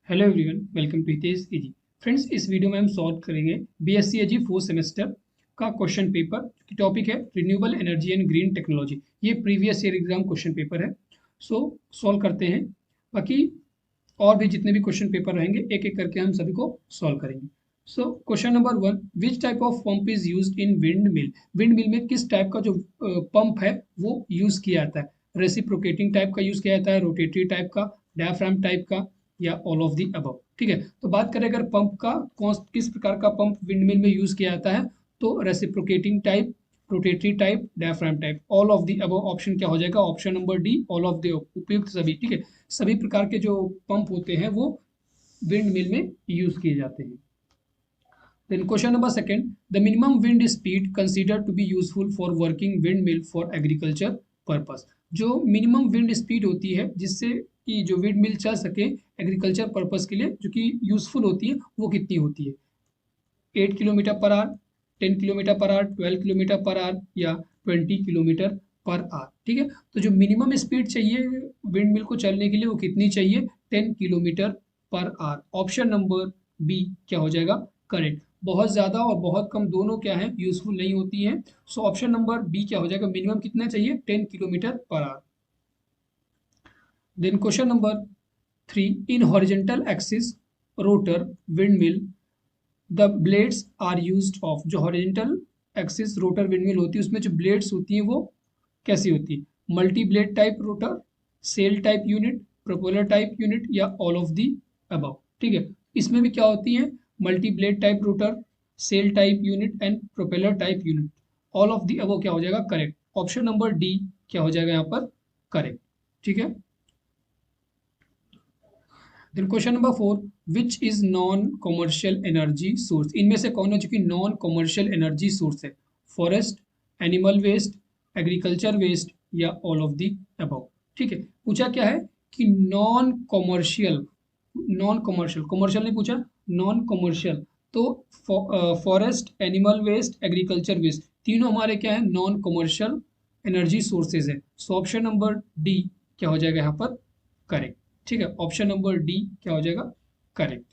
Hello everyone, welcome to Hitesh easy. Friends, इस video में हम सॉल्व करेंगे बीएससी एजी फोर्थ सेमेस्टर का क्वेश्चन पेपर। टॉपिक है renewable energy and green technology. ये previous year exam question paper है। So solve करते हैं। बाकी और भी जितने भी क्वेश्चन पेपर रहेंगे एक एक करके हम सभी को सॉल्व करेंगे। So question number one, which type of pump is used in wind mill. Wind mill में किस टाइप का जो पंप है वो यूज किया जाता है। रेसिप्रोकेटिंग टाइप का यूज किया जाता है, रोटेटरी टाइप का, डायाफ्राम टाइप का, या ऑल ऑफ दी अबव। ठीक है, तो बात करें अगर पंप का कौन किस प्रकार का पंप विंडमिल में यूज किया जाता है, तो reciprocating type, rotary type, diaphragm type, all of the above. Option क्या हो जाएगा? Option number D, all of the उपयुक्त सभी। ठीक है, सभी प्रकार के जो पंप होते हैं वो विंड मिल में यूज किए जाते हैं। Then question number second, the minimum wind speed considered to be useful for working windmill for agriculture purpose। जो मिनिमम विंड स्पीड होती है जिससे कि जो विंड मिल चल सके एग्रीकल्चर पर्पस के लिए, जो कि यूजफुल होती है, वो कितनी होती है? 8 kilometre per our, 10 kilometre per our, 12 kilometre per our, या 20 किलोमीटर पर आवर। ठीक है, तो जो मिनिमम स्पीड चाहिए विंड मिल को चलने के लिए वो कितनी चाहिए? 10 kilometre per our. Option number B क्या हो जाएगा? करेक्ट। बहुत ज़्यादा और बहुत कम दोनों क्या है? यूजफुल नहीं होती हैं। सो ऑप्शन नंबर बी क्या हो जाएगा? मिनिमम कितना चाहिए? 10 kilometre per hour. Then question number three, in horizontal axis rotor windmill the blades are used of. जो हॉरिजेंटल एक्सिस रोटर विंडमिल होती है उसमें जो ब्लेड्स होती हैं वो कैसी होती है? Multi blade type rotor, sail type unit, propeller type unit, या ऑल ऑफ दी अबव। ठीक है, इसमें भी क्या होती है? Multi blade type rotor, sail type unit and propeller type unit. All of the above क्या हो जाएगा? करेक्ट। ऑप्शन नंबर डी क्या हो जाएगा यहाँ पर? करेक्ट। ठीक है, then question number four, which is non commercial energy source. इनमें से कौन है जो कि नॉन कॉमर्शियल एनर्जी सोर्स है? Forest, animal waste, agriculture waste, या ऑल ऑफ दी अबव। ठीक है, पूछा क्या है कि non commercial, non commercial, commercial नहीं पूछा, नॉन कॉमर्शियल। तो forest, animal waste, agriculture waste, तीनों हमारे क्या है? नॉन कॉमर्शियल एनर्जी सोर्सेज है। सो ऑप्शन नंबर डी क्या हो जाएगा यहाँ पर? करेक्ट। ठीक है, ऑप्शन नंबर डी क्या हो जाएगा? करेक्ट।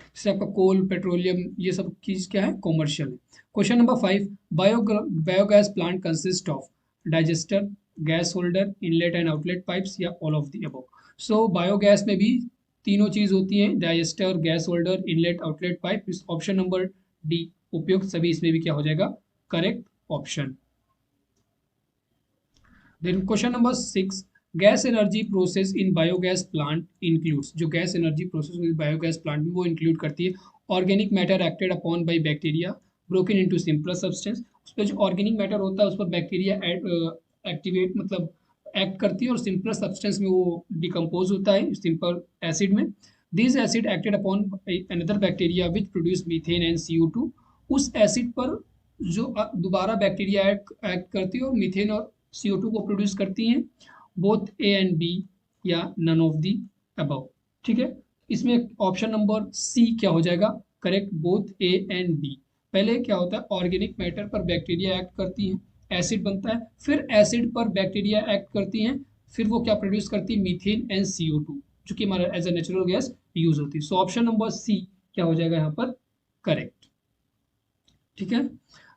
जैसे आपका कोल, पेट्रोलियम, ये सब चीज क्या है? कॉमर्शियल है। Question number five, biogas plant consist of digester, gas holder, inlet and outlet pipes, या all of the above. So biogas में भी तीनों चीज होती हैं, digester, gas holder, inlet, outlet pipe. Option number D उपयुक्त सभी, इसमें भी क्या हो जाएगा? Correct option. Then question number six, gas energy process in biogas plant includes. जो gas energy process biogas plant में वो इंक्लूड करती है organic matter acted upon by bacteria broken into simpler substance. उस पर जो ऑर्गेनिक मैटर होता है उस पर बैक्टीरिया एक्टिवेट मतलब एक्ट करती है और सिंपलर सब्सटेंस में वो डिकम्पोज होता है सिंपल एसिड में। This acid acted upon another bacteria which produce methane and CO2। उस एसिड पर जो दोबारा बैक्टीरिया एक्ट करती है और मीथेन और CO2 को प्रोड्यूस करती हैं। बोथ ए एंड बी, या नन ऑफ दी अबव। ठीक है, इसमें ऑप्शन नंबर सी क्या हो जाएगा? Correct, both A and B. पहले क्या होता है? ऑर्गेनिक मैटर पर बैक्टीरिया एक्ट करती हैं, एसिड बनता है, फिर एसिड पर बैक्टीरिया एक्ट करती हैं, फिर वो क्या प्रोड्यूस करती है? मीथेन एंड CO2, जो कि हमारा as a natural gas use होती है। सो ऑप्शन नंबर सी क्या हो जाएगा यहाँ पर? करेक्ट। ठीक है,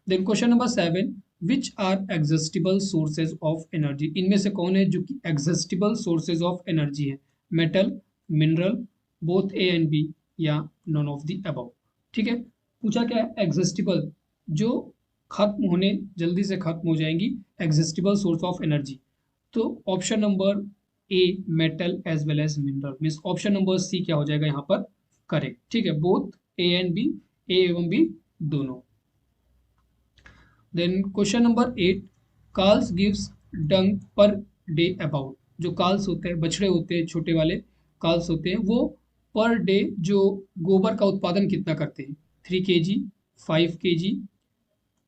then question number seven, which are exhaustible sources of energy. इनमें से कौन है जो कि एग्जिस्टिबल सोर्सेज ऑफ एनर्जी है? Metal, mineral, both A and B, या नॉन ऑफ द अबव। ठीक है, पूछा क्या है? एग्जिस्टिबल, जो खत्म होने, जल्दी से खत्म हो जाएंगी, एग्जिस्टिबल सोर्स ऑफ एनर्जी। तो option number A, metal as well as mineral, means option number C क्या हो जाएगा यहाँ पर? करेक्ट। ठीक है, both A and B, A एवं बी दोनों। Then question number eight, Carl's gives dung per day about. जो कार्ल्स होते हैं, बछड़े होते हैं, छोटे वाले कार्ल्स होते हैं, वो पर डे जो गोबर का उत्पादन कितना करते हैं? 3 kg, 5 kg,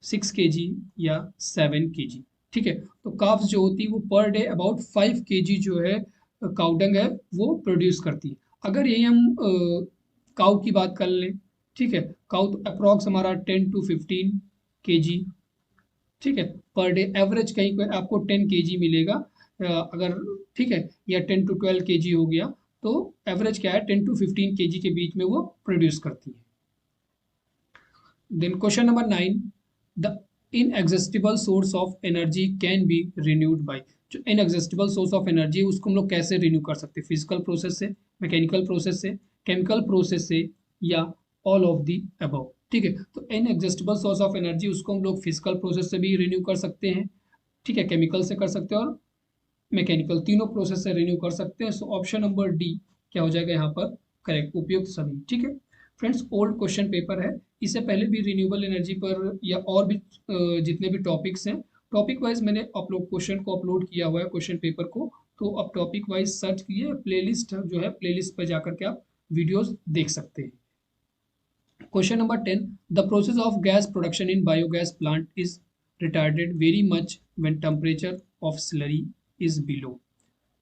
6 kg, या 7 kg। ठीक है, तो काफ्स जो होती है वो पर डे अबाउट 5 kg जो है काउडंग है वो प्रोड्यूस करती है। अगर यही हम काउ की बात कर लें, ठीक है, काउ तो अप्रॉक्स हमारा 10 to 15 kg, ठीक है, पर डे एवरेज कहीं पे आपको 10 kg मिलेगा। अगर ठीक है, या 10 to 12 kg हो गया। तो एवरेज क्या है 10 to 15 kg के बीच में वो प्रोड्यूस करती है। Then question number 9, the inexhaustible source of energy can be renewed by. जो इनएग्जिस्टिबल सोर्स ऑफ एनर्जी है उसको हम लोग कैसे रिन्यू कर सकते हैं? फिजिकल प्रोसेस से, मैकेनिकल प्रोसेस से, केमिकल प्रोसेस से, या ऑल ऑफ दी अबव। ठीक है, तो इनएग्जिस्टिबल सोर्स ऑफ एनर्जी उसको हम लोग फिजिकल प्रोसेस से भी रिन्यू कर सकते हैं, ठीक है, केमिकल से कर सकते हैं और मैकेनिकल, तीनों प्रोसेस से रिन्यू कर सकते हैं। सो ऑप्शन नंबर डी क्या हो जाएगा यहाँ पर करेक्ट, उपयुक्त सभी। ठीक है फ्रेंड्स, ओल्ड क्वेश्चन पेपर है, इससे पहले भी रिन्यूएबल एनर्जी पर या और भी जितने भी टॉपिक्स हैं, टॉपिक वाइज मैंने अपलोड क्वेश्चन को अपलोड किया हुआ है, क्वेश्चन पेपर को। तो अब टॉपिक वाइज सर्च किए, प्लेलिस्ट जो है प्लेलिस्ट पर जाकर के आप वीडियोस देख सकते हैं। Question number 10, the process of gas production in biogas plant is retarded very much when temperature of slurry is below.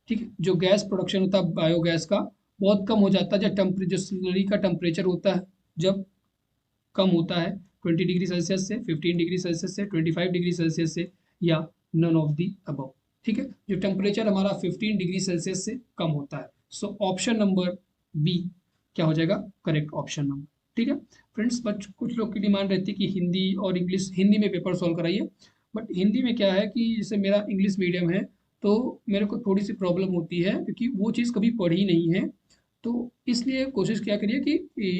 ठीक है, जो गैस प्रोडक्शन होता है बायोगैस का बहुत कम हो जाता है जब जो स्लरी का टेम्परेचर होता है जब कम होता है 20 डिग्री सेल्सियस से, 15 डिग्री सेल्सियस से, 25 डिग्री सेल्सियस से, या नन ऑफ दी अबव। ठीक है, जो टेम्परेचर हमारा 15 डिग्री सेल्सियस से कम होता है। सो ऑप्शन नंबर बी क्या हो जाएगा करेक्ट ऑप्शन नंबर। ठीक है फ्रेंड्स, बट कुछ लोग की डिमांड रहती है कि हिंदी और इंग्लिश, हिंदी में पेपर सॉल्व कराइए, बट हिंदी में क्या है कि जैसे मेरा इंग्लिश मीडियम है तो मेरे को थोड़ी सी प्रॉब्लम होती है क्योंकि वो चीज़ कभी पढ़ी नहीं है, तो इसलिए कोशिश क्या करिए कि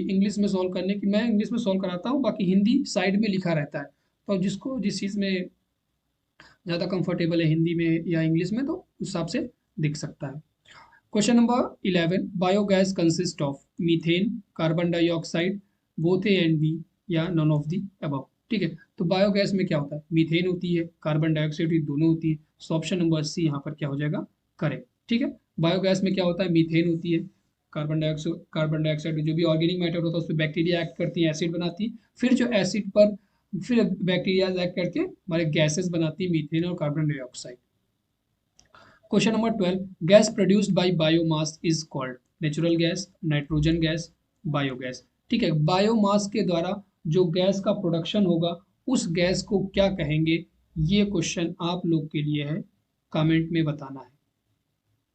इंग्लिश में सॉल्व करने की, मैं इंग्लिश में सॉल्व कराता हूँ, बाकी हिंदी साइड में लिखा रहता है, तो जिसको जिस चीज़ में ज़्यादा कंफर्टेबल है हिंदी में या इंग्लिश में तो उस हिसाब से दिख सकता है। Question number 11, biogas consist of methane, carbon dioxide, both A and B, या नन ऑफ दी अबव। ठीक है, तो बायोगैस में क्या होता है, मीथेन होती है, कार्बन डाइऑक्साइड, दोनों होती है। सो ऑप्शन नंबर सी यहाँ पर क्या हो जाएगा करेक्ट। ठीक है, बायोगैस में क्या होता है, मीथेन होती है, कार्बन डाइऑक्साइड जो भी ऑर्गेनिक मैटर होता है उस पर बैक्टीरिया एक्ट करती है, एसिड बनाती है, फिर जो एसिड पर फिर बैक्टीरिया एक्ट करके हमारे गैसेस बनाती है, मीथेन और carbon dioxide. Question number 12, gas produced by biomass is called natural gas, nitrogen gas, biogas. ठीक है, बायोमास के द्वारा जो गैस का प्रोडक्शन होगा उस गैस को क्या कहेंगे, ये क्वेश्चन आप लोग के लिए है, कमेंट में बताना है।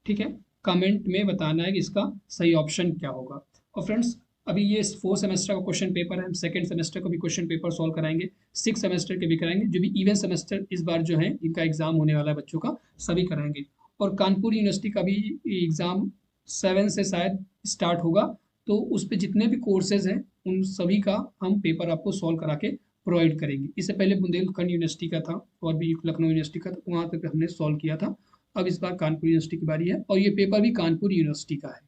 ठीक है, कमेंट में बताना है कि इसका सही ऑप्शन क्या होगा। और फ्रेंड्स, अभी ये 4 सेमेस्टर का क्वेश्चन पेपर है, हम सेकंड सेमेस्टर का भी क्वेश्चन पेपर सॉल्व कराएंगे, 6 सेमेस्टर के भी कराएंगे, जो भी इवन सेमेस्टर इस बार जो है इनका एग्जाम होने वाला है बच्चों का, सभी कराएंगे। और कानपुर यूनिवर्सिटी का भी एग्जाम 7 से शायद स्टार्ट होगा, तो उस पर जितने भी कोर्सेज हैं उन सभी का हम पेपर आपको सॉल्व करा के प्रोवाइड करेंगे। इससे पहले बुंदेलखंड यूनिवर्सिटी का था और भी लखनऊ यूनिवर्सिटी का था, वहाँ तक हमने सॉल्व किया था। अब इस बार कानपुर यूनिवर्सिटी की बारी है और ये पेपर भी कानपुर यूनिवर्सिटी का है।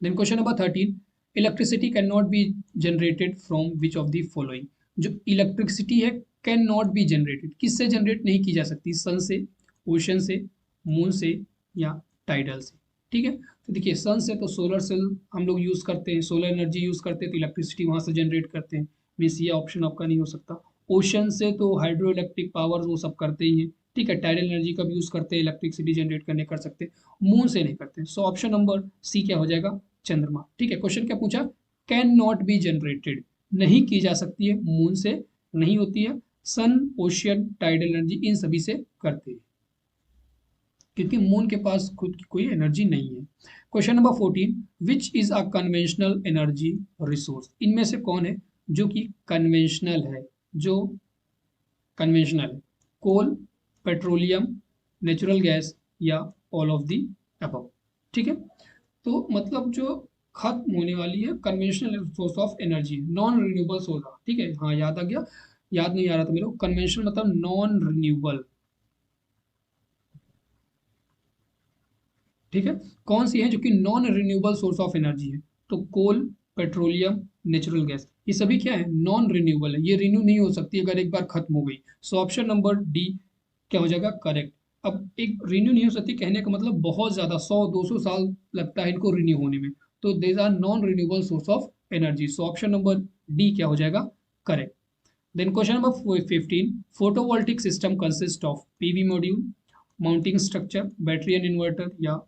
Then question number 13, electricity can not be generated from which of the following. जो इलेक्ट्रिसिटी है कैन नॉट बी जनरेटेड, किससे जनरेट नहीं की जा सकती, सन से, ओशन से, मून से, या टाइडल से। ठीक है, तो देखिए सन से तो सोलर सेल हम लोग यूज़ करते हैं, सोलर एनर्जी यूज़ करते हैं तो इलेक्ट्रिसिटी वहाँ से जनरेट करते हैं, मीन्स ये ऑप्शन आपका नहीं हो सकता। ओशन से तो हाइड्रो इलेक्ट्रिक पावर वो सब करते ही हैं, ठीक है, टाइडल एनर्जी का भी यूज़ करते हैं, इलेक्ट्रिसिटी जनरेट करने कर सकते हैं, मून से नहीं करते। सो ऑप्शन नंबर सी क्या हो जाएगा चंद्रमा। ठीक है, क्वेश्चन क्या पूछा, कैन नॉट बी जनरेटेड, नहीं की जा सकती है, मून से नहीं होती है, सन, ओशियन, टाइडल एनर्जी इन सभी से करते हैं, क्योंकि मून के पास खुद की कोई एनर्जी नहीं है। Question number 14, which is a conventional energy resource. इनमें से कौन है जो कि कन्वेंशनल है, जो कन्वेंशनल है, कोल, पेट्रोलियम, नेचुरल गैस, या ऑल ऑफ दी अबव। ठीक है, तो मतलब जो खत्म होने वाली है conventional source of energy, non renewable source. ठीक है, हाँ याद आ गया, याद नहीं आ रहा था मेरे को, कन्वेंशनल मतलब नॉन रिन्यूएबल। ठीक है, कौन सी है जो कि non renewable source of energy है, तो कोल, पेट्रोलियम, नेचुरल गैस, ये सभी क्या है नॉन रिन्यूएबल है, ये रिन्यू नहीं हो सकती अगर एक बार खत्म हो गई। सो ऑप्शन नंबर डी क्या हो जाएगा करेक्ट। अब एक रिन्यू नहीं हो सकती कहने का मतलब बहुत ज्यादा 100-200 साल लगता है इनको रिन्यू होने में, तो these are non renewable source of energy. So option number D क्या हो जाएगा correct. Then question number 15, photovoltaic system consist of PV module, mounting structure, battery and inverter, या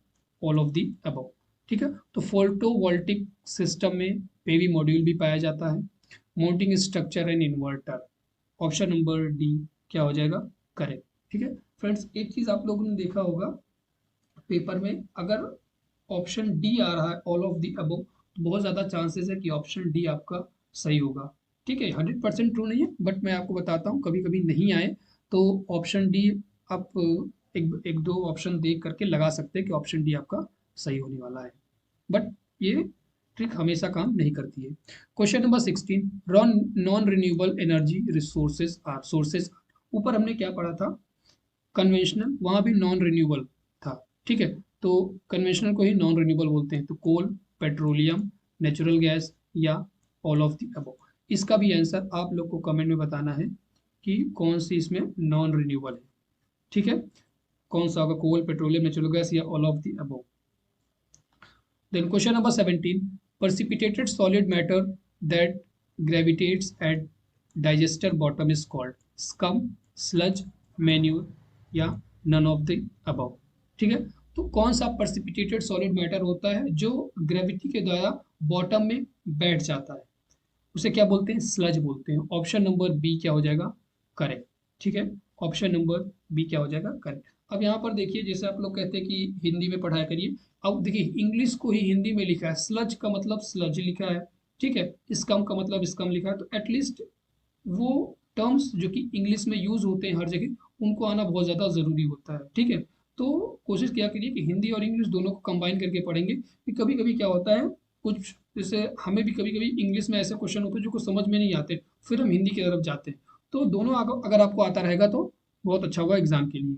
ऑल ऑफ दी अबव। ठीक है, तो फोटोवोल्टिक सिस्टम में PV module भी पाया जाता है, mounting structure and inverter, option number D क्या हो जाएगा करेक्ट। ठीक है फ्रेंड्स, एक चीज आप लोगों ने देखा होगा पेपर में, अगर ऑप्शन डी आ रहा है ऑल ऑफ द अबव, तो बहुत ज़्यादा चांसेस है कि ऑप्शन डी आपका सही होगा। ठीक है, 100% ट्रू नहीं है, बट मैं आपको बताता हूँ कभी कभी नहीं आए तो ऑप्शन डी आप एक एक दो ऑप्शन देख करके लगा सकते हैं कि ऑप्शन डी आपका सही होने वाला है, बट ये ट्रिक हमेशा काम नहीं करती है। Question number 16, non renewable energy resources are sources. ऊपर हमने क्या पढ़ा था, कन्वेंशनल, वहाँ भी नॉन रिन्यूएबल था। ठीक है, तो कन्वेंशनल को ही नॉन रिन्यूएबल बोलते हैं, तो कोल, पेट्रोलियम, नेचुरल गैस या ऑल ऑफ द अबव। इसका भी आंसर आप लोग को कमेंट में बताना है कि कौन सी इसमें नॉन रिन्यूएबल है। ठीक है, कौन सा होगा, कोल, पेट्रोलियम, नेचुरल गैस या all of the above. Then question number 17, precipitated solid matter that gravitates at digester bottom is called scum, sludge, manure या none of the above। ठीक है, तो कौन सा precipitated solid matter होता है जो ग्रेविटी के द्वारा बॉटम में बैठ जाता है, उसे क्या बोलते हैं, स्लज बोलते हैं। ऑप्शन नंबर बी क्या हो जाएगा, करेक्ट। ठीक है, ऑप्शन नंबर बी क्या हो जाएगा, करेक्ट। अब यहाँ पर देखिए, जैसे आप लोग कहते हैं कि हिंदी में पढ़ाया करिए, अब देखिए इंग्लिश को ही हिंदी में लिखा है, स्लज का मतलब स्लज लिखा है, ठीक है, स्कम का मतलब स्कम लिखा है, तो एटलीस्ट वो टर्म्स जो कि इंग्लिश में यूज होते हैं हर जगह, उनको आना बहुत ज़्यादा ज़रूरी होता है। ठीक है, तो कोशिश किया करिए कि हिंदी और इंग्लिश दोनों को कंबाइन करके पढ़ेंगे, कि कभी कभी क्या होता है, कुछ जैसे हमें भी कभी कभी इंग्लिश में ऐसे क्वेश्चन होते हैं जो कुछ समझ में नहीं आते, फिर हम हिंदी की तरफ जाते हैं, तो दोनों अगर आपको आता रहेगा तो बहुत अच्छा होगा एग्जाम के लिए।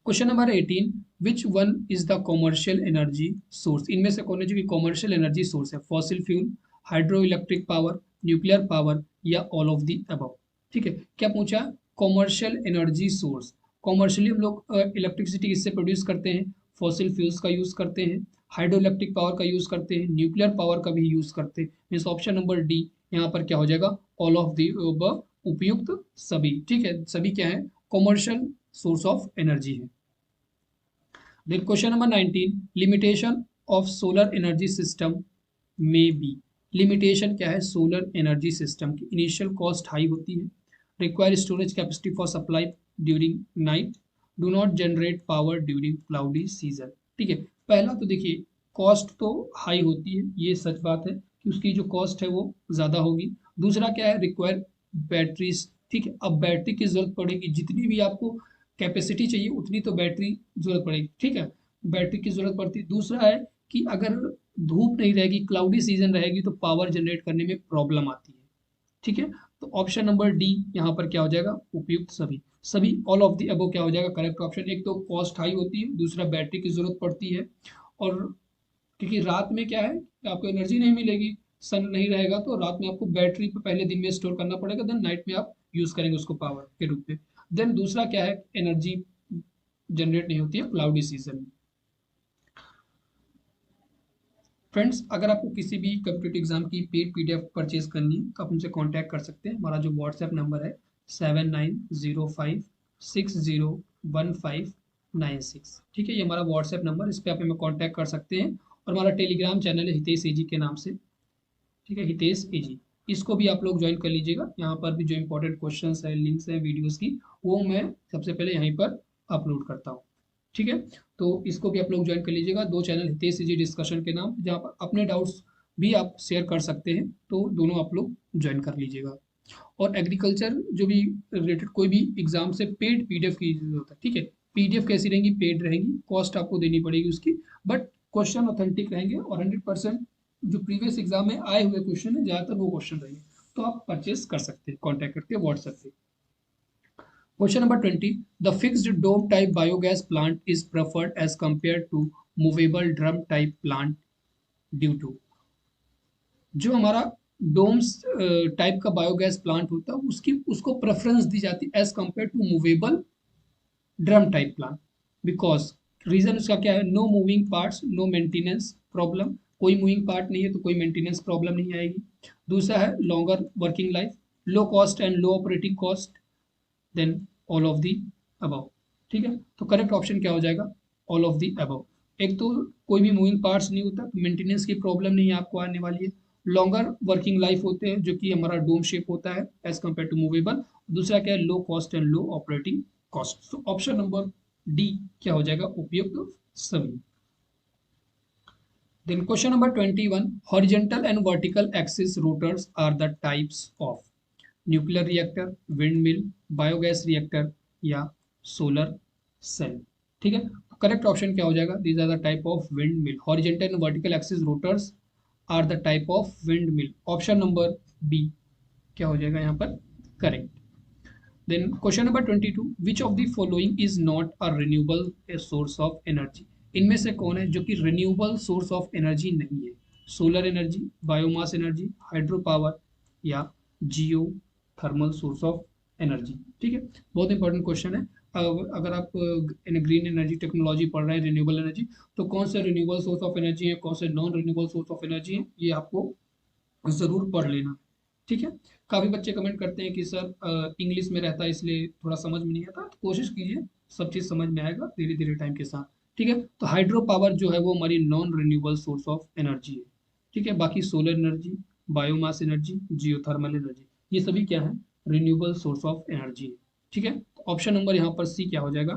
Question number 18, which one is the commercial energy source. इनमें से कौन है जो कि कॉमर्शियल एनर्जी सोर्स है, fossil fuel, hydro electric power, nuclear power या ऑल ऑफ द अबव। ठीक है, क्या पूछा, कॉमर्शियल एनर्जी सोर्स। कॉमर्शियली हम लोग इलेक्ट्रिसिटी किससे प्रोड्यूस करते हैं, फॉसिल फ्यूल्स का यूज करते हैं, हाइड्रो इलेक्ट्रिक पावर का यूज करते हैं, न्यूक्लियर पावर का भी यूज करते हैं। मीन्स ऑप्शन नंबर डी यहाँ पर क्या हो जाएगा, ऑल ऑफ द अबव, उपयुक्त सभी। ठीक है, सभी क्या है, कॉमर्शियल सोर्स ऑफ एनर्जी है। Then question number 19, limitation of solar energy system may be। Limitation क्या है, सोलर एनर्जी सिस्टम की इनिशियल कॉस्ट हाई होती है, require storage capacity for supply during night, do not generate power during cloudy season. ठीक है, पहला तो देखिए कॉस्ट तो हाई होती है, ये सच बात है कि उसकी जो कॉस्ट है वो ज़्यादा होगी। दूसरा क्या है, रिक्वायर बैटरीज। ठीक है, अब बैटरी की जरूरत पड़ेगी, जितनी भी आपको कैपेसिटी चाहिए उतनी तो बैटरी जरूरत पड़ेगी। ठीक है, बैटरी की जरूरत पड़ती है। दूसरा है कि अगर धूप नहीं रहेगी, क्लाउडी सीजन रहेगी, तो पावर जनरेट करने में प्रॉब्लम आती है। ठीक है, तो ऑप्शन नंबर डी यहाँ पर क्या हो जाएगा, उपयुक्त सभी। सभी ऑल ऑफ द अबव क्या हो जाएगा, करेक्ट ऑप्शन। एक तो कॉस्ट हाई होती है, दूसरा बैटरी की जरूरत पड़ती है, और क्योंकि रात में क्या है कि आपको एनर्जी नहीं मिलेगी, सन नहीं रहेगा, तो रात में आपको बैटरी पे पहले दिन में स्टोर करना पड़ेगा, देन नाइट में आप यूज करेंगे उसको पावर के रूप में। देन दूसरा क्या है, एनर्जी जनरेट नहीं होती है क्लाउडी सीजन में। फ्रेंड्स, अगर आपको किसी भी कम्पिटेटिव एग्जाम की पेड पीडीएफ परचेज करनी है तो आप हमसे कांटेक्ट कर सकते हैं। हमारा जो व्हाट्सएप नंबर है 7905601596। ठीक है, ये हमारा व्हाट्सएप नंबर, इस पर आप हमें कांटेक्ट कर सकते हैं। और हमारा टेलीग्राम चैनल है हितेश एजी के नाम से। ठीक है, हितेश एजी, इसको भी आप लोग ज्वाइन कर लीजिएगा। यहाँ पर भी जो इंपॉर्टेंट क्वेश्चन है, लिंक्स हैं वीडियोज़ की, वो मैं सबसे पहले यहीं पर अपलोड करता हूँ। ठीक है, तो इसको भी आप लोग ज्वाइन कर लीजिएगा। दो चैनल हितेश जी डिस्कशन के नाम, जहाँ पर अपने डाउट्स भी आप शेयर कर सकते हैं, तो दोनों आप लोग ज्वाइन कर लीजिएगा। और एग्रीकल्चर जो भी रिलेटेड कोई भी एग्जाम से पेड पीडीएफ की जरूरत है। ठीक है, पीडीएफ कैसी रहेंगी, पेड रहेंगी, कॉस्ट आपको देनी पड़ेगी उसकी, बट क्वेश्चन ऑथेंटिक रहेंगे और 100% जो प्रीवियस एग्जाम में आए हुए क्वेश्चन है ज़्यादातर वो क्वेश्चन रहेंगे, तो आप परचेज कर सकते हैं कॉन्टैक्ट करके व्हाट्सएप पे। Question number 20. The fixed dome type biogas plant is preferred as compared to movable drum type plant due to। जो हमारा डोम्स टाइप का बायोगैस प्लांट होता है उसकी उसको प्रेफरेंस दी जाती है as compare to movable drum type plant, because reason उसका क्या है, no moving parts, no maintenance problem, कोई मूविंग पार्ट नहीं है तो कोई मेंटेनेंस प्रॉब्लम नहीं आएगी। दूसरा है longer working life, low cost and low operating cost, then all of the above. ठीक है, तो करेक्ट ऑप्शन क्या हो जाएगा, ऑल ऑफ दी अबव। एक तो कोई भी मूविंग पार्ट्स नहीं होता, तो मेंटेनेंस की प्रॉब्लम नहीं आपको आने वाली है, लॉन्गर वर्किंग लाइफ होते हैं जो कि हमारा डोम शेप होता है एज कम्पेयर टू मूवेबल। दूसरा क्या है, लो cost and low operating cost. तो ऑप्शन नंबर डी क्या हो जाएगा, उपयुक्त सभी। Then question number 21. Horizontal and vertical axis rotors are the types of nuclear reactor, windmill, biogas reactor या सोलर सेल. ठीक है, करेक्ट ऑप्शन क्या हो जाएगा? These are the type of wind mill. Horizontal and vertical axis rotors are the type of wind mill. Option number B क्या हो जाएगा यहाँ पर? Correct. Then question number 22. Which of the following is not a renewable source of energy? इनमें से कौन है जो कि रिन्यूएबल सोर्स ऑफ एनर्जी नहीं है? Solar energy, biomass energy, hydro power या जियो थर्मल सोर्स ऑफ एनर्जी. ठीक है, बहुत इंपॉर्टेंट क्वेश्चन है. अगर आप ग्रीन एनर्जी टेक्नोलॉजी पढ़ रहे हैं, रिन्यूएबल एनर्जी, तो कौन से रिन्यूएबल सोर्स ऑफ एनर्जी है, कौन से non renewable source of energy है, ये आपको जरूर पढ़ लेना. ठीक है, काफी बच्चे कमेंट करते हैं कि सर इंग्लिश में रहता है इसलिए थोड़ा समझ में नहीं आता. तो कोशिश कीजिए, सब चीज समझ में आएगा धीरे धीरे टाइम के साथ. ठीक है, तो हाइड्रो पावर जो है वो हमारी non renewable source of energy है. ठीक है, बाकी solar energy, biomass energy, geothermal energy, ये सभी क्या है? रिन्यूएबल सोर्स ऑफ एनर्जी है. ठीक है, ऑप्शन नंबर यहाँ पर सी क्या हो जाएगा?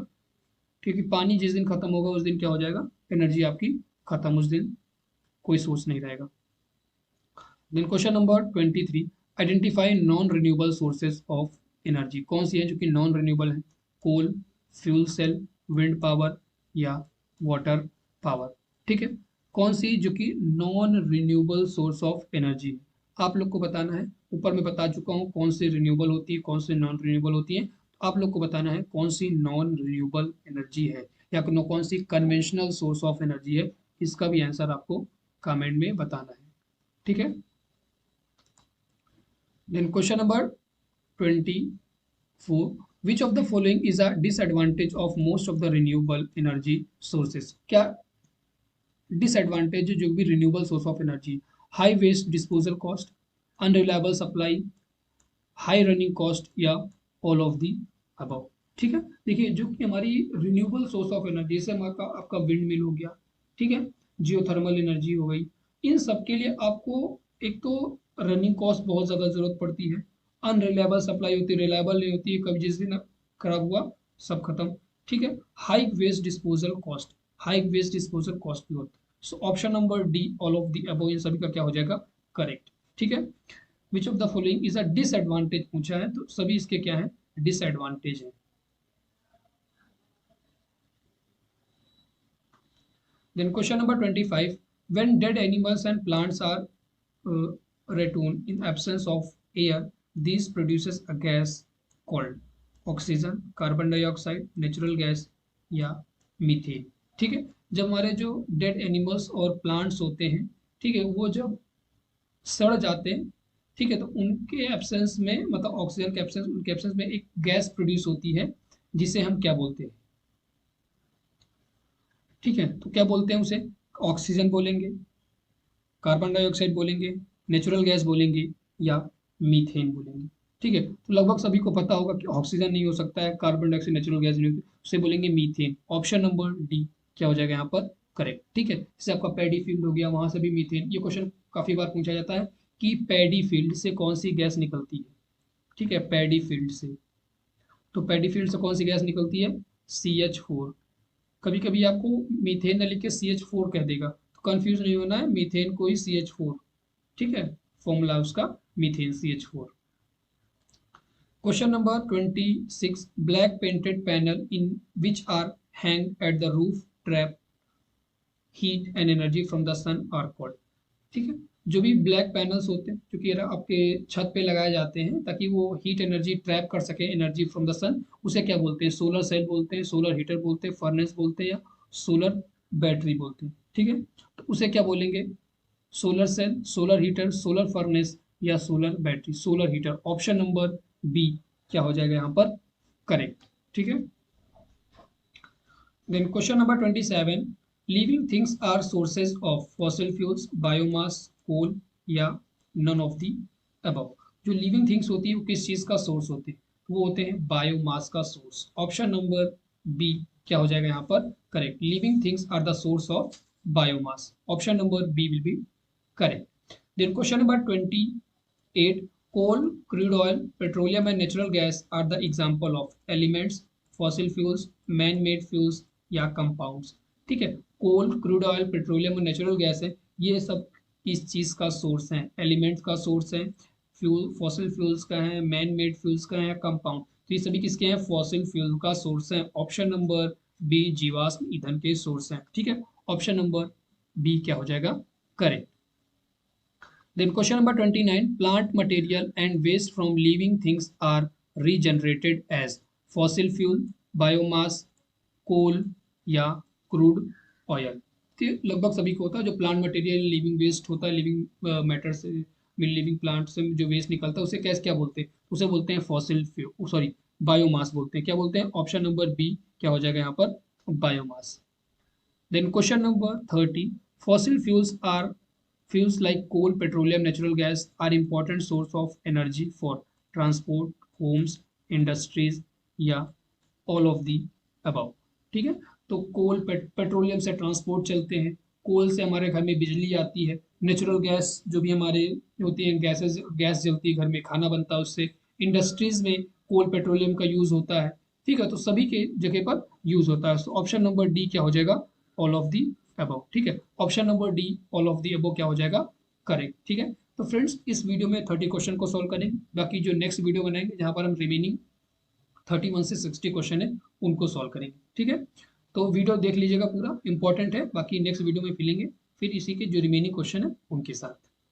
क्योंकि पानी जिस दिन खत्म होगा उस दिन क्या हो जाएगा? एनर्जी आपकी खत्म, उस दिन कोई सोर्स नहीं रहेगा. Then question number 23. Identify non renewable sources of energy. कौन सी है जो कि नॉन रिन्यूएबल है? Coal, fuel cell, wind power या वाटर पावर. ठीक है, कौन सी जो कि non renewable source of energy है? आप लोग को बताना है. ऊपर में बता चुका हूँ कौन सी रिन्यूएबल होती है, कौन सी नॉन रिन्यूएबल होती है. तो आप लोग को बताना है कौन सी नॉन रिन्यूएबल एनर्जी है या कौन सी कन्वेंशनल सोर्स ऑफ एनर्जी है. इसका भी आंसर आपको कमेंट में बताना है. ठीक है. Then question number 24. Which of the following is a disadvantage of most of the renewable energy sources? क्या डिसएडवांटेज जो भी renewable source of energy? High waste disposal cost, unreliable supply, high running cost या all of the above. ठीक है, देखिए जो कि हमारी रिन्यूएबल सोर्स ऑफ एनर्जी, जैसे हमारा आपका विंड मिल हो गया, ठीक है, जियोथर्मल एनर्जी हो गई, इन सब के लिए आपको एक तो रनिंग कॉस्ट बहुत ज़्यादा जरूरत पड़ती है, अनरिलायबल सप्लाई होती है, रिलायबल नहीं होती है, कभी जिस दिन खराब हुआ सब खत्म. ठीक है, high waste disposal cost, high waste disposal cost भी होता है. So option number D all of the above, इन सभी का क्या हो जाएगा? करेक्ट. ठीक है, which of the following is a disadvantage पूछा है, तो सभी इसके क्या है? डिसएडवांटेज है. Then question number 25. When dead animals and plants are rotted in absence of air, these produces a gas called oxygen, carbon dioxide, natural gas या methane. ठीक है, जब हमारे जो डेड एनिमल्स और प्लांट्स होते हैं, ठीक है, वो जब सड़ जाते हैं, ठीक है, तो उनके एब्सेंस में, मतलब ऑक्सीजन के एब्सेंस, उनके एब्सेंस में एक गैस प्रोड्यूस होती है जिसे हम क्या बोलते हैं? ठीक है, तो क्या बोलते हैं उसे? ऑक्सीजन बोलेंगे, कार्बन डाइऑक्साइड बोलेंगे, नेचुरल गैस बोलेंगे या मीथेन बोलेंगे. ठीक है, तो लगभग सभी को पता होगा कि ऑक्सीजन नहीं हो सकता है, कार्बन डाइऑक्साइड, नेचुरल गैस नहीं होती, उसे बोलेंगे मीथेन. ऑप्शन नंबर डी क्या हो जाएगा यहाँ पर? करेक्ट. ठीक है, जैसे आपका पैडी फील्ड हो गया, वहां से भी मीथेन. ये क्वेश्चन काफी बार पूछा जाता है कि पैडी फील्ड से कौन सी गैस निकलती है. ठीक है, पैडी फील्ड से, तो पैडी फील्ड से कौन सी गैस निकलती है? CH4. कभी कभी आपको मीथेन न लिख के CH4 कह देगा, तो कंफ्यूज नहीं होना है, मीथेन को ही CH4. ठीक है, फॉर्मूला उसका methane CH4. Question number 26. Black painted panel in which are hang at the roof trap heat and energy from the sun are called. ठीक है, जो भी ब्लैक पैनल्स होते हैं जो कि आपके छत पे लगाए जाते हैं ताकि वो हीट एनर्जी ट्रैप कर सके, एनर्जी फ्रॉम द सन, उसे क्या बोलते हैं? सोलर सेल बोलते हैं, सोलर हीटर बोलते हैं, फर्नेस बोलते हैं या सोलर बैटरी बोलते हैं. ठीक है, तो उसे क्या बोलेंगे? Solar cell, solar heater, solar furnace या solar battery. Solar heater. Option number B क्या हो जाएगा यहाँ पर? करेक्ट. ठीक है. Then question number 27. Living things are sources of fossil fuels, biomass, coal या नन ऑफ दी अबव. जो लिविंग थिंग्स होती है वो किस चीज का सोर्स होती है? वो होते हैं बायोमास का सोर्स. ऑप्शन नंबर बी क्या हो जाएगा यहाँ पर? Correct. Living things are the source of biomass. Option number B will be correct. Then question number 28. Coal, crude oil, petroleum and natural gas are the example of elements, fossil fuels, man made fuels या compounds. ठीक है, coal, crude oil, petroleum और natural gas है, ये सब इस चीज़ का source है, एलिमेंट्स का सोर्स है। फ्यूल फॉसिल फ्यूल्स का है, मैन मेड फ्यूल्स का है, कंपाउंड, तो ये सभी किसके हैं, फॉसिल फ्यूल का सोर्स है। ऑप्शन नंबर बी जीवाश्म ईंधन के सोर्स हैं। ठीक है, ऑप्शन नंबर बी क्या हो जाएगा, correct. Then question number 29, plant material and waste from living things are regenerated as fossil fuel, biomass, coal या crude oil। तो लगभग सभी को होता है, जो प्लांट मटेरियल लिविंग वेस्ट होता है, लिविंग मैटर से, लिविंग प्लांट से जो वेस्ट निकलता है उसे कैसे क्या बोलते हैं, उसे बोलते हैं फॉसिल फ्यूल, सॉरी बायोमास बोलते हैं। क्या बोलते हैं, ऑप्शन नंबर बी क्या हो जाएगा यहाँ पर, biomass. Then question number 30. Fossil fuels are fuels like coal, petroleum, natural gas are important source of energy for transport, homes, industries या all of the above। ठीक है, तो कोल पेट्रोलियम से ट्रांसपोर्ट चलते हैं, कोल से हमारे घर में बिजली आती है, नेचुरल गैस जो भी हमारे होती है गैसेस, गैस जलती है घर में, खाना बनता है उससे, इंडस्ट्रीज में कोल पेट्रोलियम का यूज होता है। ठीक है, तो सभी के जगह पर यूज होता है। तो ऑप्शन नंबर डी क्या हो जाएगा, ऑल ऑफ दी अबव। ठीक है, option number D all of the above क्या हो जाएगा, करेक्ट। ठीक है, तो फ्रेंड्स इस वीडियो में 30 क्वेश्चन को सॉल्व करेंगे, बाकी जो नेक्स्ट वीडियो बनाएंगे जहां पर हम रिमेनिंग 31 से 60 क्वेश्चन है उनको सॉल्व करेंगे। ठीक है, तो वीडियो देख लीजिएगा, पूरा इंपॉर्टेंट है, बाकी नेक्स्ट वीडियो में मिलेंगे फिर इसी के जो रिमेनिंग क्वेश्चन है उनके साथ।